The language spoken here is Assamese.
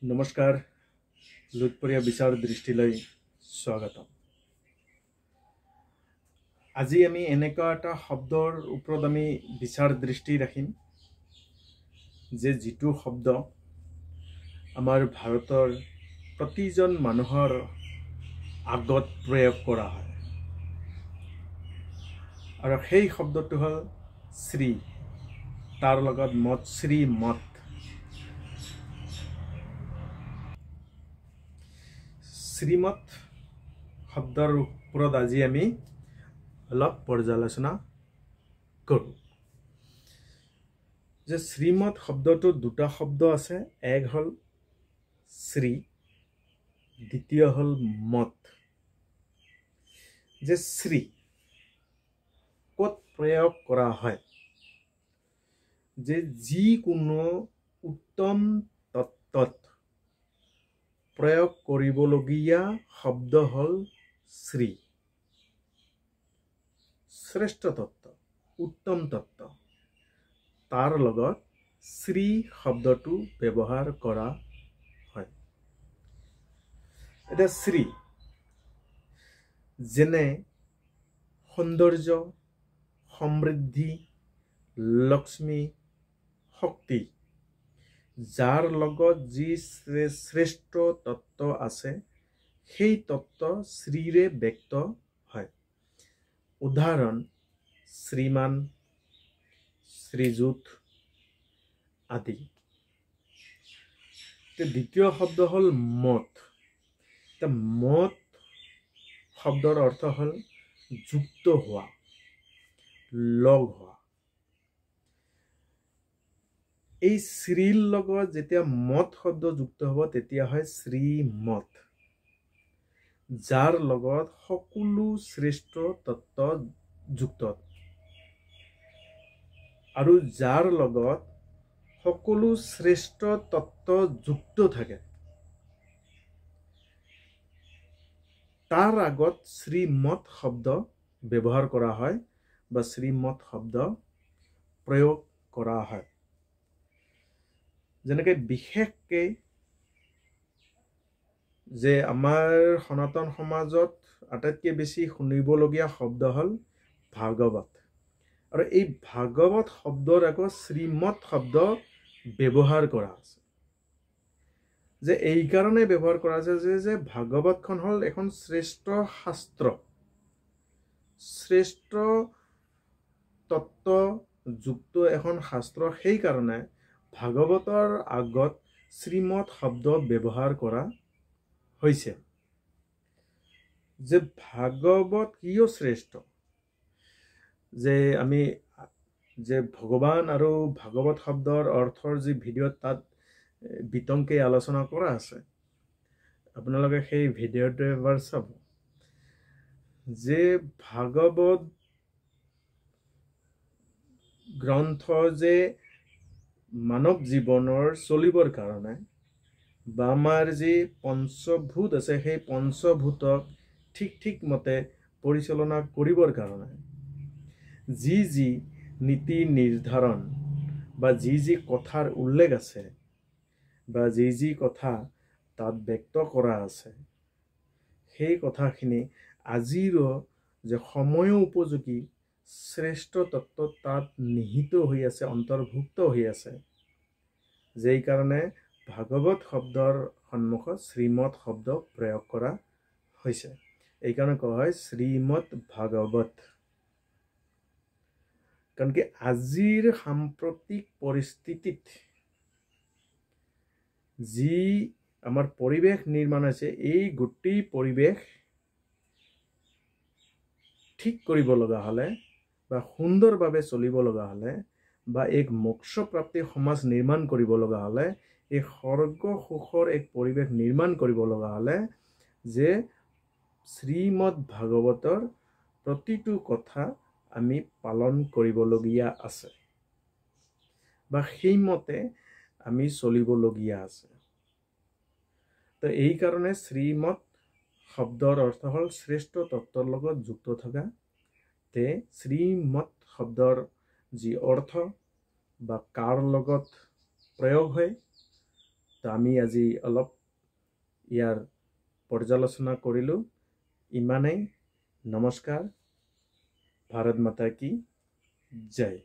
নমস্কাৰ লুটপৰীয়া বিচাৰ দৃষ্টিলৈ স্বাগতম। আজি আমি এনেকুৱা এটা শব্দৰ ওপৰত আমি বিচাৰ দৃষ্টি ৰাখিম যে যিটো শব্দ আমাৰ ভাৰতৰ প্ৰতিজন মানুহৰ আগত প্ৰয়োগ কৰা হয় আৰু সেই শব্দটো হ'ল শ্ৰী, তাৰ লগত মত, শ্ৰীমত। শ্ৰীমত শব্দৰ ওপৰত আজি আমি অলপ পৰ্যালোচনা কৰোঁ। যে শ্ৰীমত শব্দটো দুটা শব্দ আছে, এক হ'ল শ্ৰী, দ্বিতীয় হ'ল মত। যে শ্ৰী ক'ত প্ৰয়োগ কৰা হয়? যে যিকোনো উত্তম তত্ত্বত প্ৰয়োগ কৰিবলগীয়া শব্দ হ'ল শ্ৰী। শ্ৰেষ্ঠ তত্ত্ব, উত্তম তত্ত্ব, তাৰ লগত শ্ৰী শব্দটো ব্যৱহাৰ কৰা হয়। এটা শ্ৰী যেনে সৌন্দৰ্য, সমৃদ্ধি, লক্ষ্মী, শক্তি, যাৰ লগত যি শ্ৰেষ্ঠ তত্ত্ব আছে সেই তত্ত্ব শ্ৰীৰে ব্যক্ত হয়। উদাহৰণ শ্ৰীমান, শ্ৰীযুত আদি। দ্বিতীয় শব্দ হ'ল মত। মত শব্দৰ অৰ্থ হ'ল যুক্ত হোৱা, লগ হোৱা। এই শ্ৰীৰ লগত যেতিয়া মত শব্দ যুক্ত হ'ব তেতিয়া হয় শ্ৰীমত, যাৰ লগত সকলো শ্ৰেষ্ঠ তত্ত্ব যুক্ত আৰু যাৰ লগত সকলো শ্ৰেষ্ঠ তত্ত্ব যুক্ত থাকে তাৰ আগত শ্ৰীমত শব্দ ব্যৱহাৰ কৰা হয় বা শ্ৰীমত শব্দ প্ৰয়োগ কৰা হয়। যেনেকৈ বিশেষকৈ যে আমাৰ সনাতন সমাজত আটাইতকৈ বেছি শুনিবলগীয়া শব্দ হ'ল ভাগৱত, আৰু এই ভাগৱত শব্দৰ আকৌ শ্ৰীমত শব্দ ব্যৱহাৰ কৰা আছে। যে এই কাৰণে ব্যৱহাৰ কৰা আছে যে ভাগৱতখন হ'ল এখন শ্ৰেষ্ঠ শাস্ত্ৰ, শ্ৰেষ্ঠ তত্ত্বযুক্ত এখন শাস্ত্ৰ। সেইকাৰণে ভাগৱতৰ আগত শ্ৰীমত শব্দ ব্যৱহাৰ কৰা হৈছে। যে ভাগৱত কিয় শ্ৰেষ্ঠ? যে আমি যে ভগৱান আৰু ভাগৱত শব্দৰ অৰ্থৰ যি ভিডিঅ' তাত বিতংকৈ আলোচনা কৰা আছে, আপোনালোকে সেই ভিডিঅ'টো এবাৰ চাব। যে ভাগৱত গ্ৰন্থ যে মানৱ জীৱনৰ চলিবৰ কাৰণে বা আমাৰ যি পঞ্চভূত আছে সেই পঞ্চভূতক ঠিক মতে পৰিচালনা কৰিবৰ কাৰণে যি নীতি নিৰ্ধাৰণ বা যি কথাৰ উল্লেখ আছে বা যি কথা তাত ব্যক্ত কৰা আছে, সেই কথাখিনি আজিৰো যে সময় উপযোগী শ্ৰেষ্ঠ তত্ত্ব তাত নিহিত হৈ আছে, অন্তৰ্ভুক্ত হৈ আছে। যেই কাৰণে ভাগৱত শব্দৰ সন্মুখত শ্ৰীমত শব্দ প্ৰয়োগ কৰা হৈছে। এইকাৰণে কোৱা হয় শ্ৰীমদ ভাগৱত। কাৰণ কি আজিৰ সাম্প্ৰতিক পৰিস্থিতিত যি আমাৰ পৰিৱেশ নিৰ্মাণ হৈছে, এই গোটেই পৰিৱেশ ঠিক কৰিব লগা হ'লে বা সুন্দৰভাৱে চলিব লগা হ'লে বা এক মোক্ষপ্ৰাপ্তি সমাজ নিৰ্মাণ কৰিব লগা হ'লে, এই স্বৰ্গ সুখৰ এক পৰিৱেশ নিৰ্মাণ কৰিব লগা হ'লে যে শ্ৰীমদ ভাগৱতৰ প্ৰতিটো কথা আমি পালন কৰিবলগীয়া আছে বা সেইমতে আমি চলিবলগীয়া আছে। তো এই কাৰণে শ্ৰীমদ শব্দৰ অৰ্থ হ'ল শ্ৰেষ্ঠ তত্ত্বৰ লগত যুক্ত থকা। তে শ্ৰীমত শব্দৰ যি অৰ্থ বা কাৰ লগত প্ৰয়োগ হয় তো আমি আজি অলপ ইয়াৰ পৰ্যালোচনা কৰিলোঁ। ইমানেই। নমস্কাৰ। ভাৰত মাতা কি জয়।